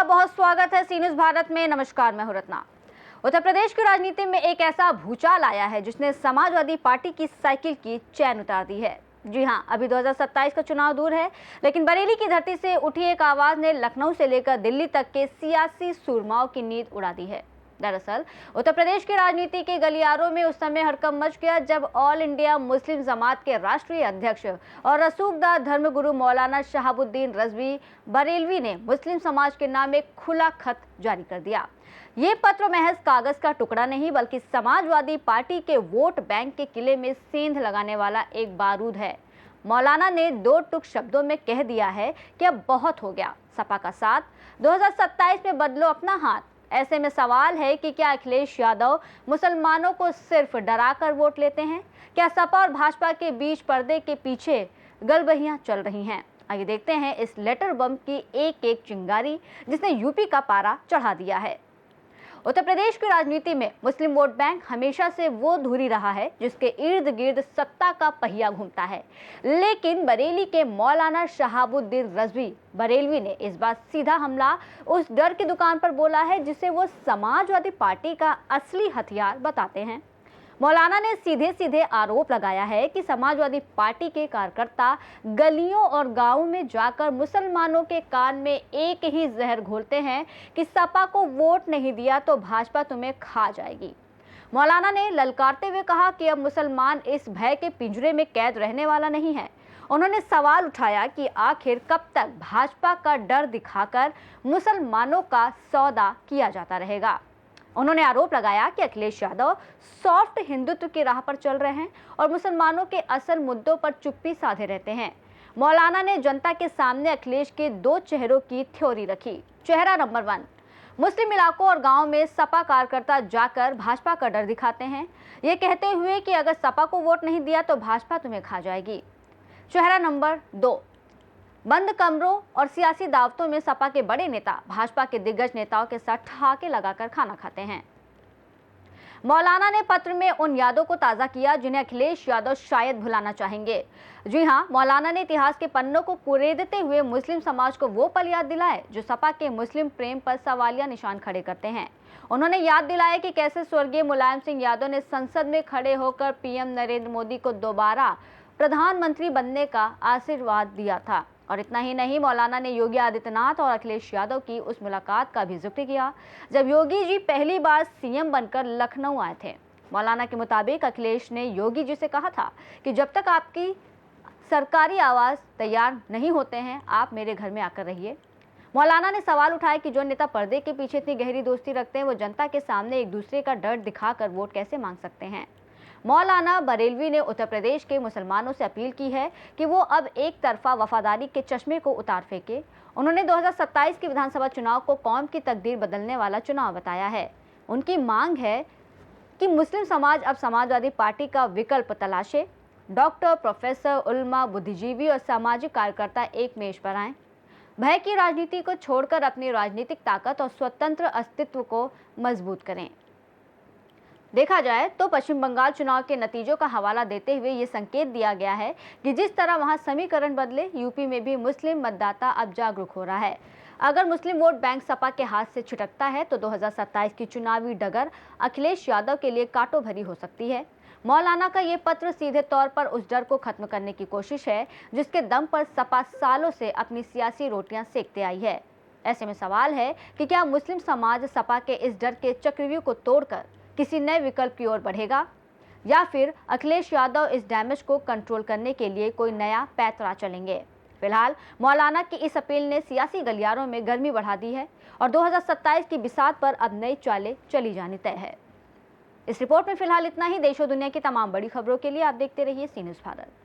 बहुत स्वागत है सी न्यूज़ भारत में। नमस्कार, मैं हूं रत्ना। उत्तर प्रदेश की राजनीति में एक ऐसा भूचाल आया है जिसने समाजवादी पार्टी की साइकिल की चैन उतार दी है। जी हां, अभी 2027 का चुनाव दूर है, लेकिन बरेली की धरती से उठी एक आवाज ने लखनऊ से लेकर दिल्ली तक के सियासी सूरमाओं की नींद उड़ा दी है। दरअसल उत्तर प्रदेश की राजनीति के गलियारों में उस समय हड़कंप मच गया जब ऑल इंडिया मुस्लिम जमात के राष्ट्रीय अध्यक्ष और रसूखदार धर्मगुरु मौलाना शहाबुद्दीन रजवी बरेलवी ने मुस्लिम समाज के नाम एक खुला खत जारी कर दिया। ये पत्र महज कागज का टुकड़ा नहीं, बल्कि समाजवादी पार्टी के वोट बैंक के किले में सेंध लगाने वाला एक बारूद है। मौलाना ने दो टुक शब्दों में कह दिया है कि अब बहुत हो गया, सपा का साथ 2027 में बदलो अपना हाथ। ऐसे में सवाल है कि क्या अखिलेश यादव मुसलमानों को सिर्फ डराकर वोट लेते हैं? क्या सपा और भाजपा के बीच पर्दे के पीछे गलबहियां चल रही हैं? आइए देखते हैं इस लेटर बम की एक एक चिंगारी जिसने यूपी का पारा चढ़ा दिया है। उत्तर प्रदेश की राजनीति में मुस्लिम वोट बैंक हमेशा से वो धुरी रहा है जिसके इर्द गिर्द सत्ता का पहिया घूमता है, लेकिन बरेली के मौलाना शहाबुद्दीन रजवी बरेलवी ने इस बार सीधा हमला उस डर की दुकान पर बोला है जिसे वो समाजवादी पार्टी का असली हथियार बताते हैं। मौलाना ने सीधे सीधे आरोप लगाया है कि समाजवादी पार्टी के कार्यकर्ता गलियों और गांवों में जाकर मुसलमानों के कान में एक ही जहर घोलते हैं कि सपा को वोट नहीं दिया तो भाजपा तुम्हें खा जाएगी। मौलाना ने ललकारते हुए कहा कि अब मुसलमान इस भय के पिंजरे में कैद रहने वाला नहीं है। उन्होंने सवाल उठाया कि आखिर कब तक भाजपा का डर दिखाकर मुसलमानों का सौदा किया जाता रहेगा। उन्होंने आरोप लगाया कि अखिलेश यादव सॉफ्ट हिंदुत्व की राह पर चल रहे हैं और मुसलमानों के असल मुद्दों पर चुप्पी साधे रहते हैं। मौलाना ने जनता के सामने अखिलेश के दो चेहरों की थ्योरी रखी। चेहरा नंबर 1, मुस्लिम इलाकों और गांव में सपा कार्यकर्ता जाकर भाजपा का डर दिखाते हैं, ये कहते हुए कि अगर सपा को वोट नहीं दिया तो भाजपा तुम्हें खा जाएगी। चेहरा नंबर 2, बंद कमरों और सियासी दावतों में सपा के बड़े नेता भाजपा के दिग्गज नेताओं के साथ ठहाके लगाकर खाना खाते हैं। मौलाना ने पत्र में उन यादों को ताज़ा किया जिन्हें अखिलेश यादव शायद भुलाना चाहेंगे। जी हां, मौलाना ने इतिहास के पन्नों को कुरेदते हुए मुस्लिम समाज को वो पल याद दिलाए जो सपा के मुस्लिम प्रेम पर सवालिया निशान खड़े करते हैं। उन्होंने याद दिलाया कि कैसे स्वर्गीय मुलायम सिंह यादव ने संसद में खड़े होकर पीएम नरेंद्र मोदी को दोबारा प्रधानमंत्री बनने का आशीर्वाद दिया था। और इतना ही नहीं, मौलाना ने योगी आदित्यनाथ और अखिलेश यादव की उस मुलाकात का भी जिक्र किया जब योगी जी पहली बार सीएम बनकर लखनऊ आए थे। मौलाना के मुताबिक अखिलेश ने योगी जी से कहा था कि जब तक आपकी सरकारी आवास तैयार नहीं होते हैं आप मेरे घर में आकर रहिए। मौलाना ने सवाल उठाया कि जो नेता पर्दे के पीछे इतनी गहरी दोस्ती रखते हैं वो जनता के सामने एक दूसरे का डर दिखाकर वोट कैसे मांग सकते हैं। मौलाना बरेलवी ने उत्तर प्रदेश के मुसलमानों से अपील की है कि वो अब एक तरफा वफादारी के चश्मे को उतार फेंके। उन्होंने 2027 के विधानसभा चुनाव को कौम की तकदीर बदलने वाला चुनाव बताया है। उनकी मांग है कि मुस्लिम समाज अब समाजवादी पार्टी का विकल्प तलाशे। डॉक्टर, प्रोफेसर, उल्मा, बुद्धिजीवी और सामाजिक कार्यकर्ता एक मेज पर आएं। भय की राजनीति को छोड़कर अपनी राजनीतिक ताकत और स्वतंत्र अस्तित्व को मजबूत करें। देखा जाए तो पश्चिम बंगाल चुनाव के नतीजों का हवाला देते हुए ये संकेत दिया गया है कि जिस तरह वहां समीकरण बदले, यूपी में भी मुस्लिम मतदाता अब जागरूक हो रहा है। अगर मुस्लिम वोट बैंक सपा के हाथ से छिटकता है तो 2027 की चुनावी डगर अखिलेश यादव के लिए कांटों भरी हो सकती है। मौलाना का ये पत्र सीधे तौर पर उस डर को खत्म करने की कोशिश है जिसके दम पर सपा सालों से अपनी सियासी रोटियां सेकते आई है। ऐसे में सवाल है कि क्या मुस्लिम समाज सपा के इस डर के चक्रव्यूह को तोड़कर किसी नए विकल्प की ओर बढ़ेगा, या फिर अखिलेश यादव इस डैमेज को कंट्रोल करने के लिए कोई नया पैतरा चलेंगे। फिलहाल मौलाना की इस अपील ने सियासी गलियारों में गर्मी बढ़ा दी है और 2027 की बिसात पर अब नई चालें चली जानी तय है। इस रिपोर्ट में फिलहाल इतना ही। देश और दुनिया की तमाम बड़ी खबरों के लिए आप देखते रहिए सी न्यूज़ भारत।